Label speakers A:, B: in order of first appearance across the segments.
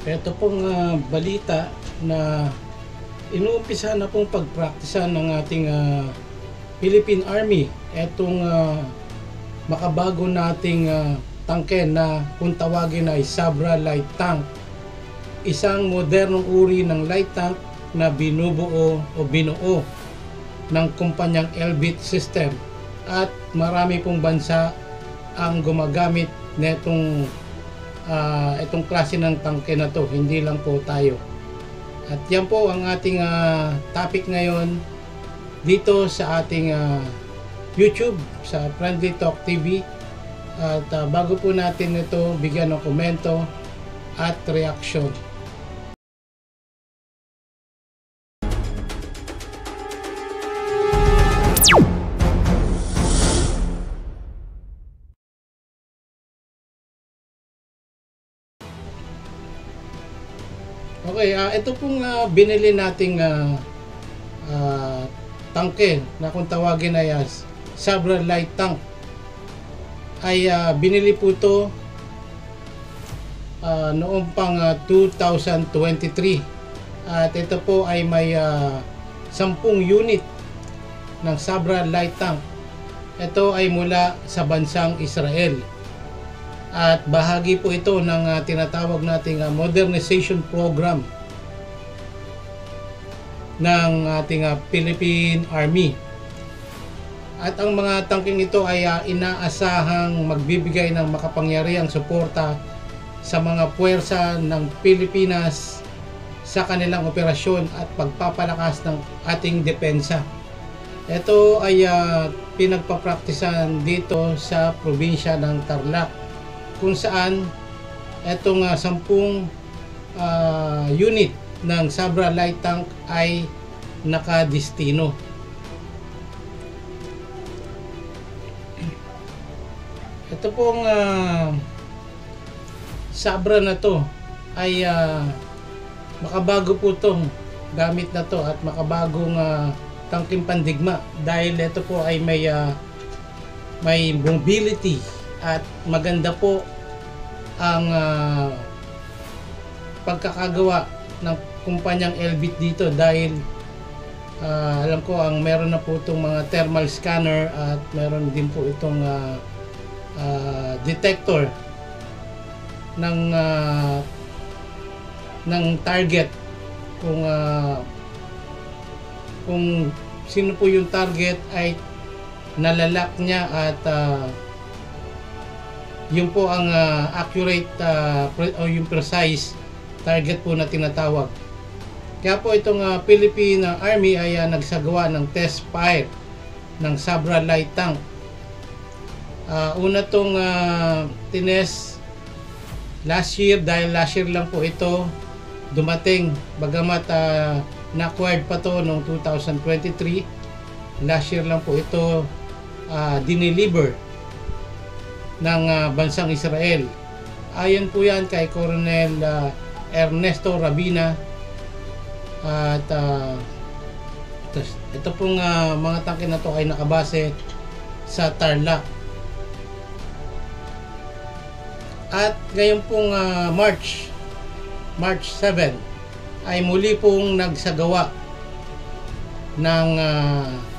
A: Ito pong balita na inuumpisa na pong pagpraktisan ng ating Philippine Army. Itong makabago nating tangke na kung tawagin ay Sabra Light Tank. Isang modernong uri ng light tank na binubuo o binuo ng kumpanyang Elbit System, at marami pong bansa ang gumagamit netong itong klase ng tangke na to, hindi lang po tayo. At yan po ang ating topic ngayon dito sa ating YouTube sa Friendly Talk TV. At bago po natin ito bigyan ng komento at reaction, okay, ito pong binili nating tangke na kung tawagin ay Sabra Light Tank ay binili po ito noong pang 2023, at ito po ay may 10 unit ng Sabra Light Tank. Ito ay mula sa bansang Israel. At bahagi po ito ng tinatawag nating modernization program ng ating Philippine Army. At ang mga tangking ito ay inaasahang magbibigay ng makapangyarihang suporta sa mga puwersa ng Pilipinas sa kanilang operasyon at pagpapalakas ng ating depensa. Ito ay pinagpapraktisan dito sa probinsya ng Tarlac, kung saan itong 10 unit ng Sabra Light Tank ay nakadistino. Ito pong Sabra na to ay makabago po itong gamit na to at makabagong tangking pandigma, dahil ito po ay may mobility at maganda po ang pagkakagawa ng kumpanyang Elbit dito, dahil alam ko ang meron na po itong mga thermal scanner at meron din po itong detector ng target, kung sino po yung target ay nalalak niya, at yun po ang accurate o yung precise target po na tinatawag. Kaya po itong Philippine Army ay nagsagawa ng test fire ng Sabra Light Tank. Una tong tines last year, dahil last year lang po ito dumating, bagamat na-acquired pa to noong 2023. Last year lang po ito dineliver ng bansang Israel. Ayon po yan kay Colonel Ernesto Rabina. At ito pong mga tangke na to ay nakabase sa Tarlac. At ngayon pong March 7 ay muli pong nagsagawa ng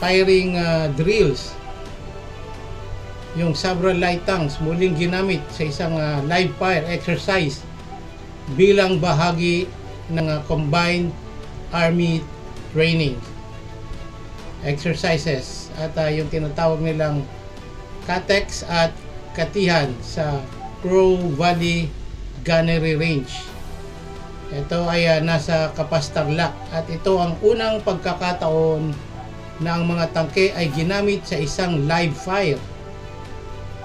A: firing drills. Yung Sabra Light Tanks muling ginamit sa isang live fire exercise bilang bahagi ng combined army training exercises, at yung tinatawag nilang CATEX at Katihan sa Crow Valley Gunnery Range. Ito ay nasa Capas, Tarlac, at ito ang unang pagkakataon na ang mga tangke ay ginamit sa isang live fire.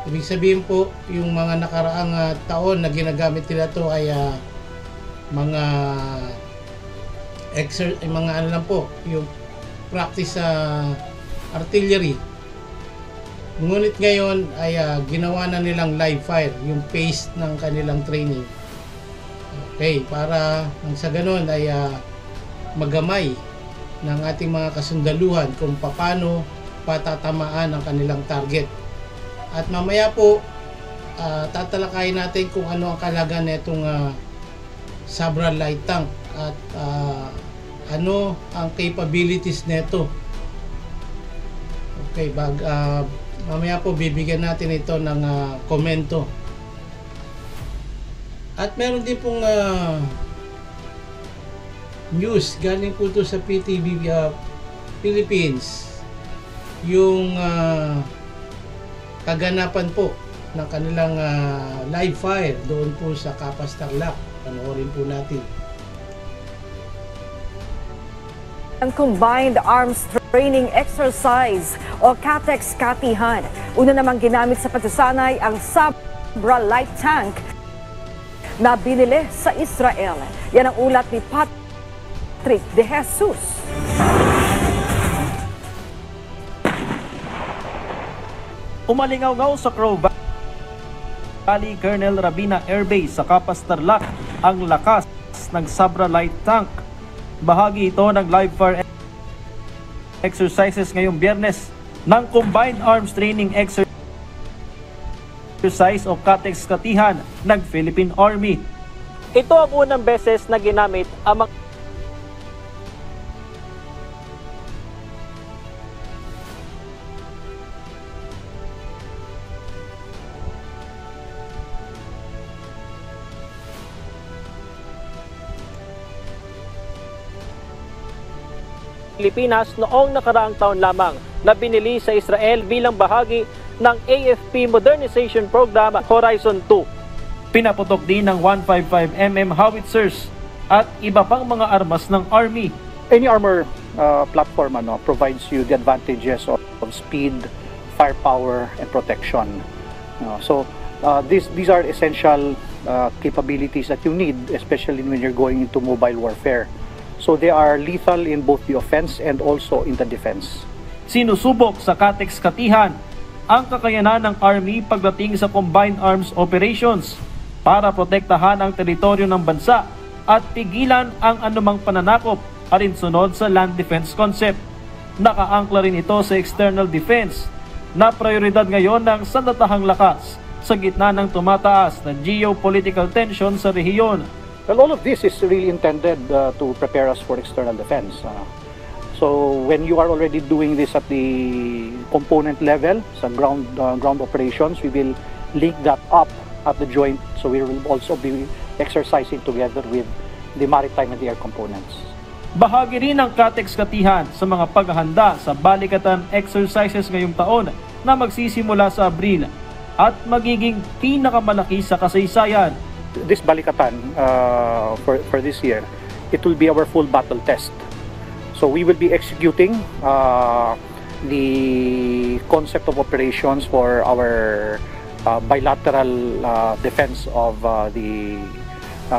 A: Ibig sabihin po, yung mga nakaraang taon na ginagamit nila to ay mga ano lang po, yung practice artillery. Ngunit ngayon ay ginawa na nilang live fire, yung pace ng kanilang training. Okay, para sa ganun ay magamay ng ating mga kasundaluhan kung paano patatamaan ang kanilang target. At mamaya po tatalakayin natin kung ano ang kalagayan nitong Sabra light tank at ano ang capabilities nito. Okay, mamaya po bibigyan natin ito ng komento. At meron din pong news galing po ito sa PTV Philippines, yung kaganapan po ng kanilang live fire doon po sa Capas Tarlac. Panoorin po natin.
B: Ang Combined Arms Training Exercise o CATEX Katihan. Una namang ginamit sa pagsasanay ang Sabra light tank na binili sa Israel. Yan ang ulat ni Patrick De Jesus.
C: Umalingaw-ngaw sa Crow Valley Colonel Rabina Air Base sa Capas Tarlac ang lakas ng Sabra light tank. Bahagi ito ng live fire exercises ngayong Biyernes ng Combined Arms Training Exercise o CATEX Katihan ng Philippine Army. Ito ang unang beses na ginamit ang mga Pilipinas noong nakaraang taon lamang na binili sa Israel bilang bahagi ng AFP Modernization Program Horizon 2. Pinaputok din ng 155mm howitzers at iba pang mga armas ng Army.
D: Any armor platform provides you the advantages of speed, firepower, and protection. These are essential capabilities that you need, especially when you're going into mobile warfare. So they are lethal in both the offense and also in the defense.
C: Sinusubok sa CATEX Katihan ang kakayanan ng Army pagdating sa combined arms operations para protektahan ang teritoryo ng bansa at pigilan ang anumang pananakop alinsunod sa land defense concept. Nakaangkla rin ito sa external defense na prioridad ngayon ng sandatahang lakas sa gitna ng tumataas na geopolitical tension sa rehiyon.
D: Well, all of this is really intended to prepare us for external defense. So when you are already doing this at the component level, sa ground operations, we will link that up at the joint. So we will also be exercising together with the maritime and the air components.
C: Bahagi rin ng CATEX Katihan sa mga paghahanda sa balikatan exercises ngayong taon na magsisimula sa Abril at magiging pinakamalaki sa kasaysayan.
D: This balikatan for this year, it will be our full battle test. So we will be executing the concept of operations for our bilateral defense of the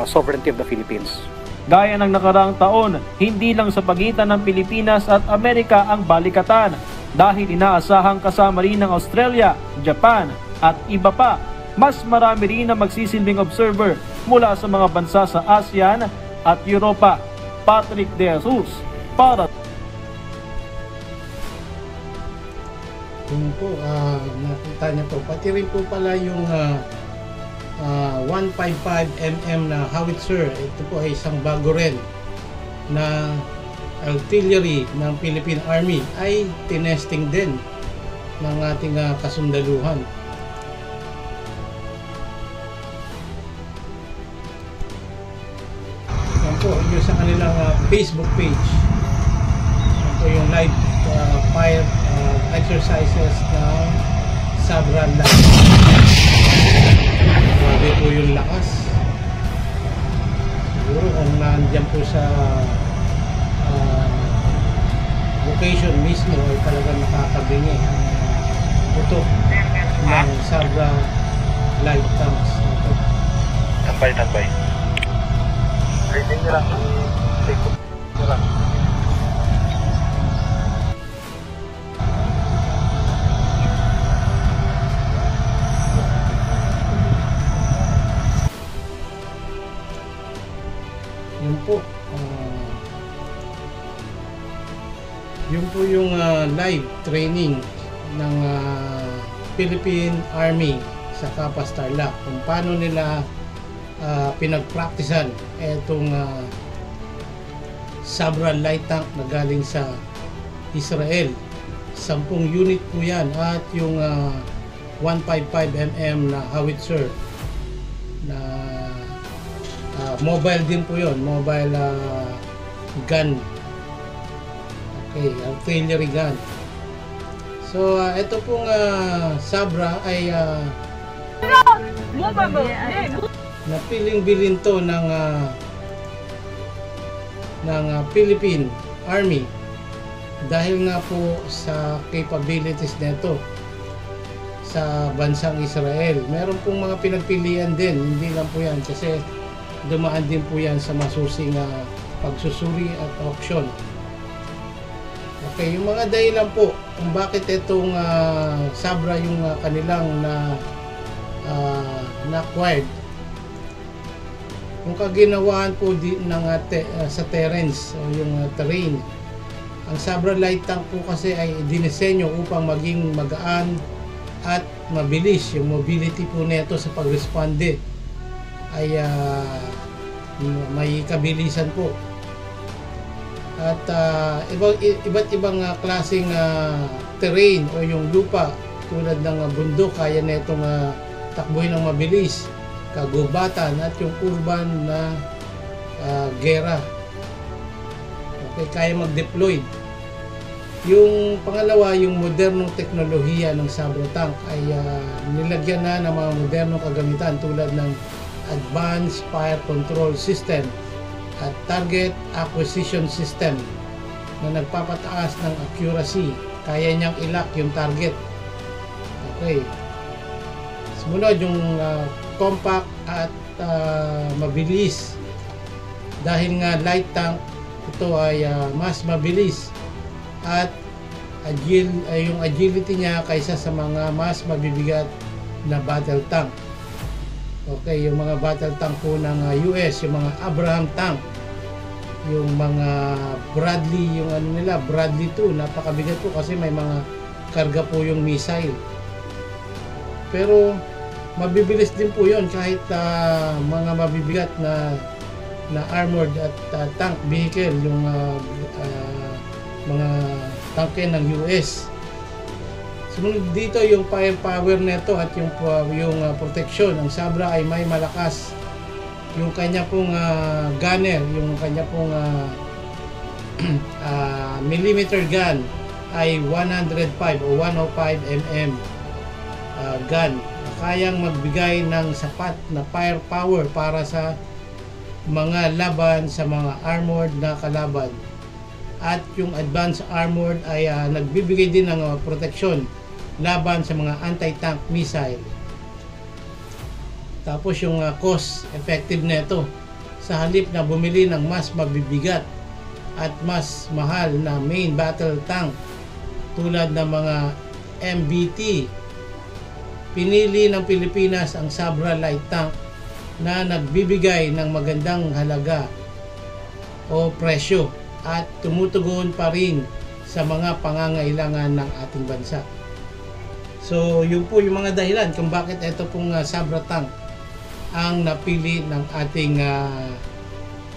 D: sovereignty of the Philippines.
C: Gaya ng nakaraang taon, hindi lang sa pagitan ng Pilipinas at Amerika ang balikatan dahil inaasahang kasama rin ng Australia, Japan at iba pa. Mas marami rin na magsisilbing observer mula sa mga bansa sa ASEAN at Europa. Patrick De Jesus para
A: Yun po, nakita niyo po. Pati rin po pala yung 155mm na howitzer. Ito po ay isang bago rin na artillery ng Philippine Army ay tinesting din ng ating kasundaluhan. Yan po yung sa kanilang Facebook page. Yan po yung live fire exercises ng Sabra light. Grabe po yung lakas. Siguro kung nandiyan po sa location mismo ay talagang nakakabingi ang putok ng Sabra light tanks.
E: Tambay. Reading nyo lang. Take nyo lang.
A: Yun po. Yun po yung live training ng Philippine Army sa Capas Tarlac. Kung paano nila pinagpraktisan itong Sabra light tank na galing sa Israel. 10 unit po yan, at yung 155mm na howitzer na mobile din po yon, mobile gun. Okay, artillery gun. So ito pong Sabra ay napiling-bilin to ng Philippine Army dahil nga po sa capabilities nito sa bansang Israel. Meron pong mga pinagpilian din, hindi lang po yan, kasi dumaan din po yan sa masusing pagsusuri at auction. Okay, yung mga dahilan po kung bakit itong Sabra yung kanilang na-acquired. Yung kaginawaan po ng sa terrains o yung terrain. Ang Sabra light tank po kasi ay dinisenyo upang maging magaan at mabilis. Yung mobility po nito sa pag-responde ay may kabilisan po. At iba't ibang klaseng terrain o yung lupa tulad ng bundok, kaya netong takbuhin ng mabilis, kagubatan at yung urban na gera. Okay, kaya mag-deploy. Yung pangalawa, yung modernong teknolohiya ng Sabra tank ay nilagyan na ng mga modernong kagamitan tulad ng Advanced Fire Control System at Target Acquisition System na nagpapataas ng accuracy. Kaya niyang ilock yung target. Okay. Sumunod yung compact at mabilis. Dahil nga light tank, ito ay mas mabilis at yung agility niya kaysa sa mga mas mabibigat na battle tank. Okay, yung mga battle tank po ng US, yung mga Abraham tank, yung mga Bradley, yung ano nila, Bradley 2, napakabigat po kasi may mga karga po yung missile. Pero mabibilis din po yun kahit mga mabibigat na armored at tank vehicle, yung mga tanke ng US. Sumunod dito yung firepower nito at yung protection. Ang Sabra ay may malakas. Yung kanya pong gunner, yung kanya pong millimeter gun ay 105 o 105mm gun. Kayang magbigay ng sapat na firepower para sa mga laban sa mga armored na kalaban. At yung advanced armored ay nagbibigay din ng proteksyon laban sa mga anti-tank missile. Tapos yung cost effective nito, sa halip na bumili ng mas mabibigat at mas mahal na main battle tank tulad ng mga MBT, pinili ng Pilipinas ang Sabra light tank na nagbibigay ng magandang halaga o presyo at tumutugon pa rin sa mga pangangailangan ng ating bansa. So yun po yung mga dahilan kung bakit ito pong Sabra tank ang napili ng ating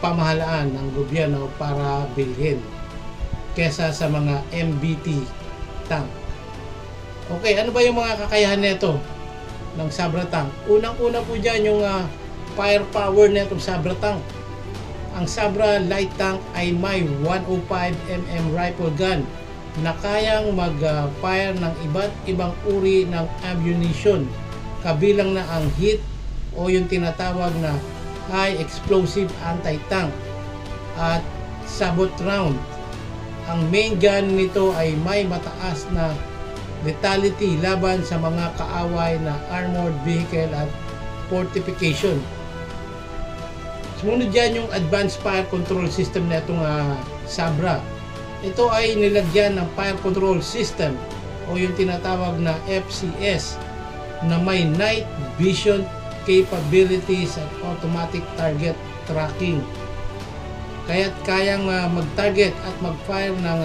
A: pamahalaan ng gobyerno para bilhin kesa sa mga MBT tank. Okay, ano ba yung mga kakayahan nito ng Sabra tank? Unang-una po dyan yung firepower nitong Sabra tank. Ang Sabra light tank ay may 105mm rifle gun na kayang mag-fire ng iba't ibang uri ng ammunition, kabilang na ang HIT o yung tinatawag na high explosive anti-tank at sabot round. Ang main gun nito ay may mataas na lethality laban sa mga kaaway na armored vehicle at fortification. Sumunod dyan yung advanced fire control system na itong Sabra. Ito ay nilagyan ng fire control system o yung tinatawag na FCS na may night vision capabilities at automatic target tracking. Kaya't kayang mag-target at mag-fire ng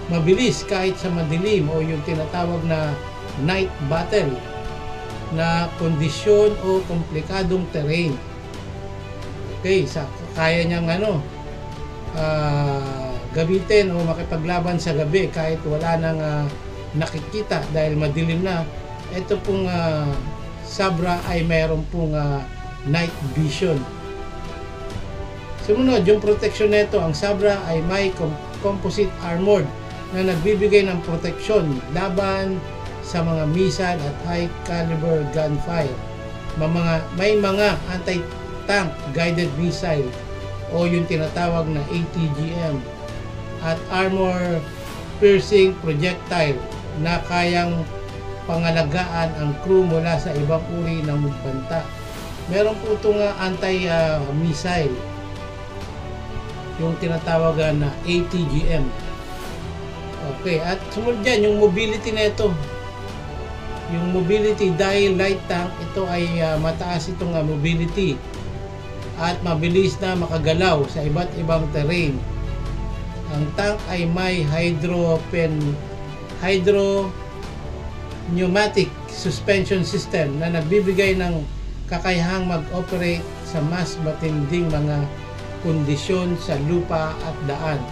A: mabilis kahit sa madilim o yung tinatawag na night battle na kondisyon o komplikadong terrain. Okay, kaya niyang gamitin o makipaglaban sa gabi kahit wala nang nakikita dahil madilim na. Ito pong Sabra ay mayroon pong night vision. Sumunod, yung protection nito, ang Sabra ay may composite armored na nagbibigay ng proteksyon laban sa mga missile at high caliber gunfire. May mga anti-tank guided missile o yung tinatawag na ATGM at armor piercing projectile na kayang pangalagaan ang crew mula sa ibang uri ng banta. Meron po itong anti-missile, yung tinatawagan na ATGM. Okay, at sumunod dyan yung mobility na ito. Yung mobility, dahil light tank, ito ay mataas itong mobility at mabilis na makagalaw sa iba't ibang terrain. Ang tank ay may pneumatic suspension system na nagbibigay ng kakayahang mag-operate sa mas matinding mga kondisyon sa lupa at daan.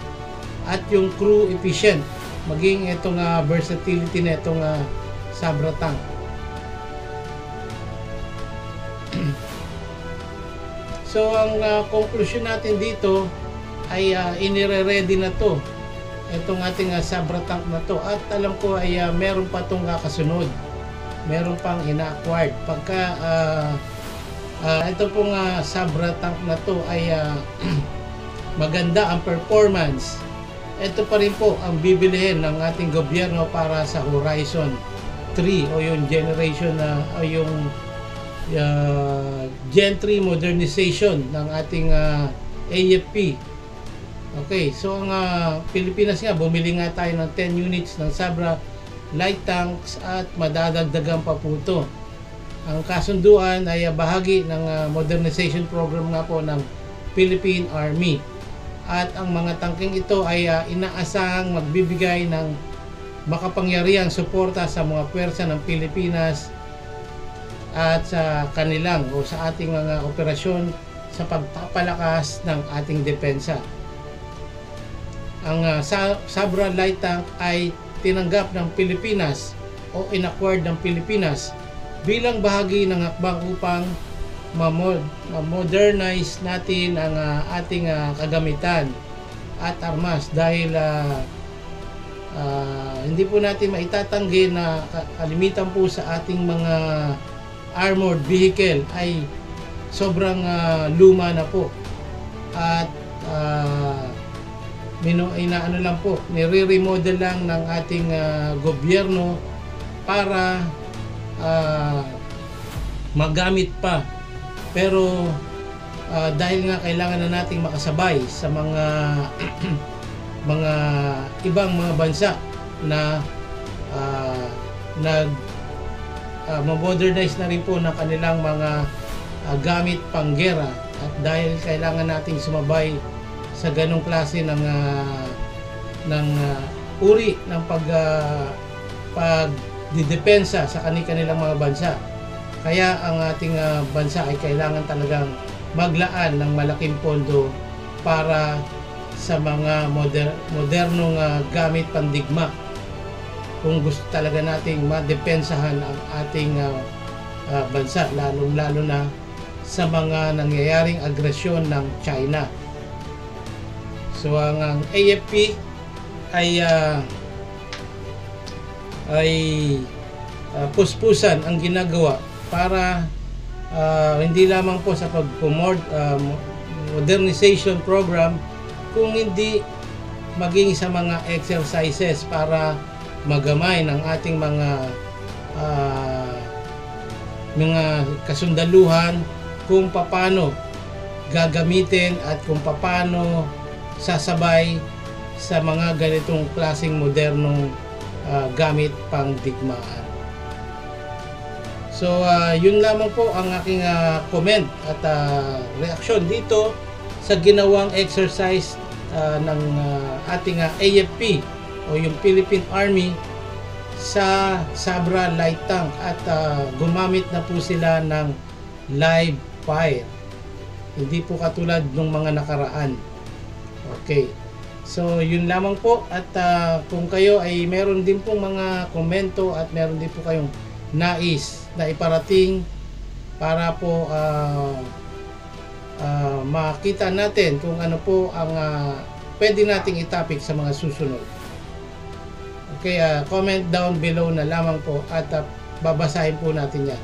A: At yung crew efficient, maging itong versatility na itong Sabra tank. So ang conclusion natin dito ay inire-ready na to itong ating Sabra tank na to, at alam ko ay meron pa itong kasunod, meron pang ina-acquired pagka ito pong Sabra tank na to ay maganda ang performance. Ito pa rin po ang bibilihin ng ating gobyerno para sa Horizon 3 o yung generation na o yung Gen 3 modernization ng ating AFP. Okay, so ang Pilipinas nga, bumili nga tayo ng 10 units ng Sabra light tanks at madadagdagan pa po ito. Ang kasunduan ay bahagi ng modernization program nga po ng Philippine Army. At ang mga tangking ito ay inaasahang magbibigay ng makapangyarihang suporta sa mga puwersa ng Pilipinas at sa kanilang o sa ating mga operasyon sa pagpapalakas ng ating depensa. Ang Sabra light tank ay tinanggap ng Pilipinas o inacquired ng Pilipinas bilang bahagi ng hakbang upang ma-modernize natin ang ating kagamitan at armas, dahil hindi po natin maitatanggi na kalimitan po sa ating mga armored vehicle ay sobrang luma na po, at inaano lang po, nire-remodel lang ng ating gobyerno para magamit pa. Pero dahil nga kailangan na nating makasabay sa mga mga ibang mga bansa na modernize na rin po ng kanilang mga gamit panggera, at dahil kailangan nating sumabay sa ganong klase ng uri ng pagdidepensa sa kanilang mga bansa. Kaya ang ating bansa ay kailangan talagang maglaan ng malaking pondo para sa mga modernong gamit pandigma kung gusto talaga nating madepensahan ang ating bansa, lalong-lalo na sa mga nangyayaring agresyon ng China. So ang AFP ay puspusan ang ginagawa para hindi lamang po sa modernization program, kung hindi maging sa mga exercises para magamay ng ating mga kasundaluhan kung paano gagamitin at kung paano sasabay sa mga ganitong klaseng modernong gamit pang digmaan. So yun lamang po ang aking comment at reaksyon dito sa ginawang exercise ng ating AFP o yung Philippine Army sa Sabra light tank, at gumamit na po sila ng live fire. Hindi po katulad ng mga nakaraan. Okay. So, yun lamang po. At kung kayo ay meron din pong mga komento at meron din po kayong nais na iparating para po makita natin kung ano po ang pwede nating itapik sa mga susunod. Okay, comment down below na lamang po at babasahin po natin yan.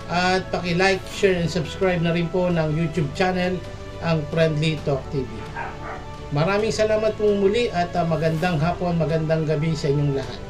A: At paki-like, share, and subscribe na rin po ng YouTube channel, ang Friendly Talk TV. Maraming salamat pong muli at magandang hapon, magandang gabi sa inyong lahat.